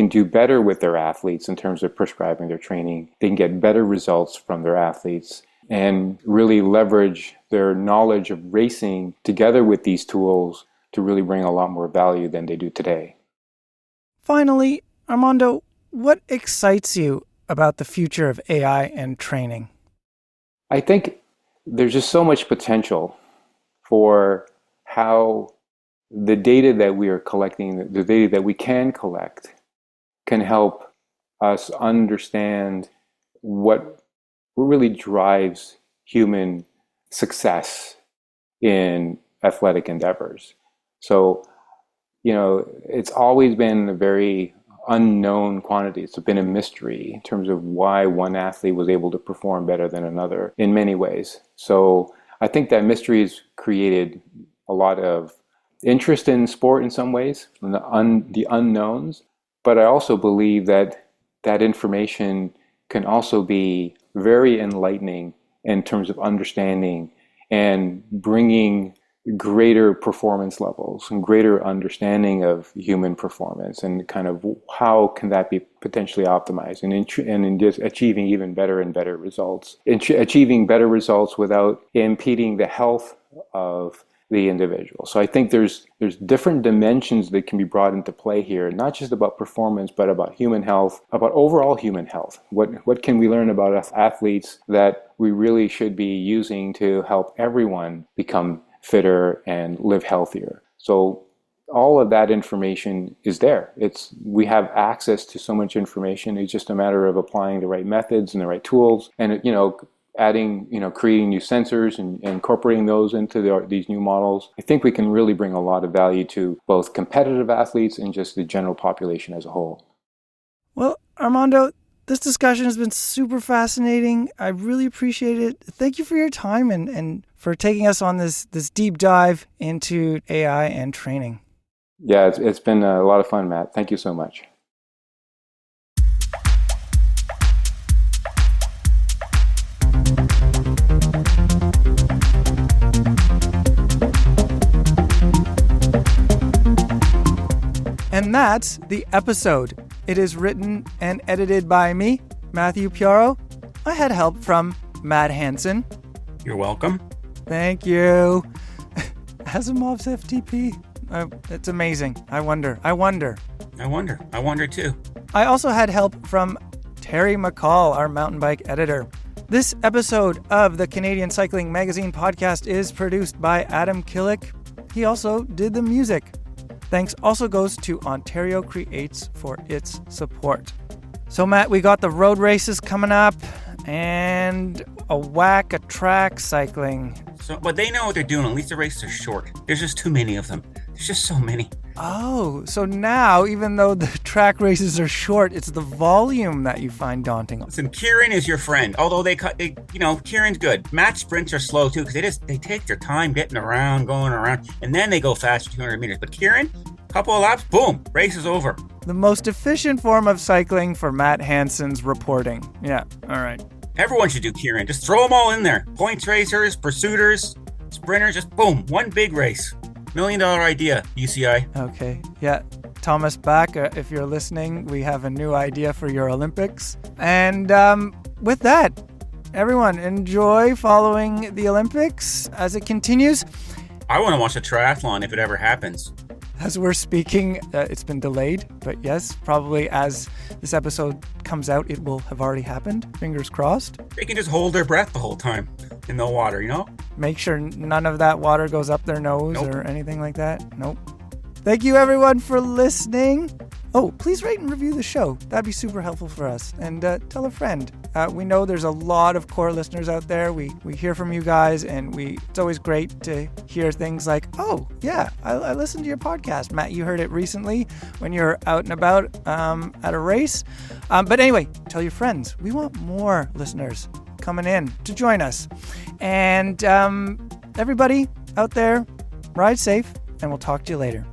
Speaker 4: do better with their athletes in terms of prescribing their training. They can get better results from their athletes and really leverage their knowledge of racing together with these tools to really bring a lot more value than they do today.
Speaker 2: Finally, Armando, what excites you about the future of AI and training?
Speaker 4: I think there's just so much potential for how the data that we are collecting, the data that we can collect, can help us understand what really drives human success in athletic endeavors. So, it's always been a very unknown quantity. It's been a mystery in terms of why one athlete was able to perform better than another in many ways. So I think that mystery has created a lot of interest in sport in some ways, in the unknowns. But I also believe that that information can also be very enlightening in terms of understanding and bringing greater performance levels and greater understanding of human performance and kind of how can that be potentially optimized and in just achieving even better and better results, achieving better results without impeding the health of the individual. So I think there's different dimensions that can be brought into play here, not just about performance, but about human health, about overall human health. What can we learn about athletes that we really should be using to help everyone become fitter and live healthier? So all of that information is there. We have access to so much information. It's just a matter of applying the right methods and the right tools, and adding, creating new sensors and incorporating those into these new models. I think we can really bring a lot of value to both competitive athletes and just the general population as a whole.
Speaker 2: Well, Armando, this discussion has been super fascinating. I really appreciate it. Thank you for your time and for taking us on this deep dive into AI and training.
Speaker 4: Yeah, it's been a lot of fun, Matt. Thank you so much.
Speaker 2: And that's the episode. It is written and edited by me, Matthew Piaro. I had help from Matt Hansen.
Speaker 1: You're welcome.
Speaker 2: Thank you. Asimov's FTP. It's amazing. I wonder
Speaker 1: too.
Speaker 2: I also had help from Terry McCall, our mountain bike editor. This episode of the Canadian Cycling Magazine podcast is produced by Adam Killick. He also did the music. Thanks also goes to Ontario Creates for its support. So Matt, we got the road races coming up and a track cycling.
Speaker 1: But they know what they're doing. At least the races are short. There's just too many of them. There's just so many.
Speaker 2: Oh, so now, even though the track races are short, it's the volume that you find daunting.
Speaker 1: Listen, Kieran is your friend. Although Kieran's good. Matt's sprints are slow too because they take their time getting around, going around, and then they go fast 200 meters. But Kieran, couple of laps, boom, race is over.
Speaker 2: The most efficient form of cycling for Matt Hansen's reporting. Yeah, all right.
Speaker 1: Everyone should do Kieran. Just throw them all in there. Points racers, pursuiters, sprinters, just boom, one big race. $1 million idea, UCI.
Speaker 2: Okay, yeah. Thomas Bach, if you're listening, we have a new idea for your Olympics. And with that, everyone, enjoy following the Olympics as it continues.
Speaker 1: I want to watch a triathlon if it ever happens.
Speaker 2: As we're speaking, it's been delayed, but yes, probably as this episode comes out, it will have already happened. Fingers crossed.
Speaker 1: They can just hold their breath the whole time in the water,
Speaker 2: Make sure none of that water goes up their nose
Speaker 1: Nope.
Speaker 2: or anything like that. Nope. Thank you, everyone, for listening. Oh, please rate and review the show. That'd be super helpful for us. And tell a friend. We know there's a lot of core listeners out there. We hear from you guys, and it's always great to hear things like, oh, yeah, I listened to your podcast. Matt, you heard it recently when you're out and about at a race. But anyway, tell your friends. We want more listeners coming in to join us. And everybody out there, ride safe, and we'll talk to you later.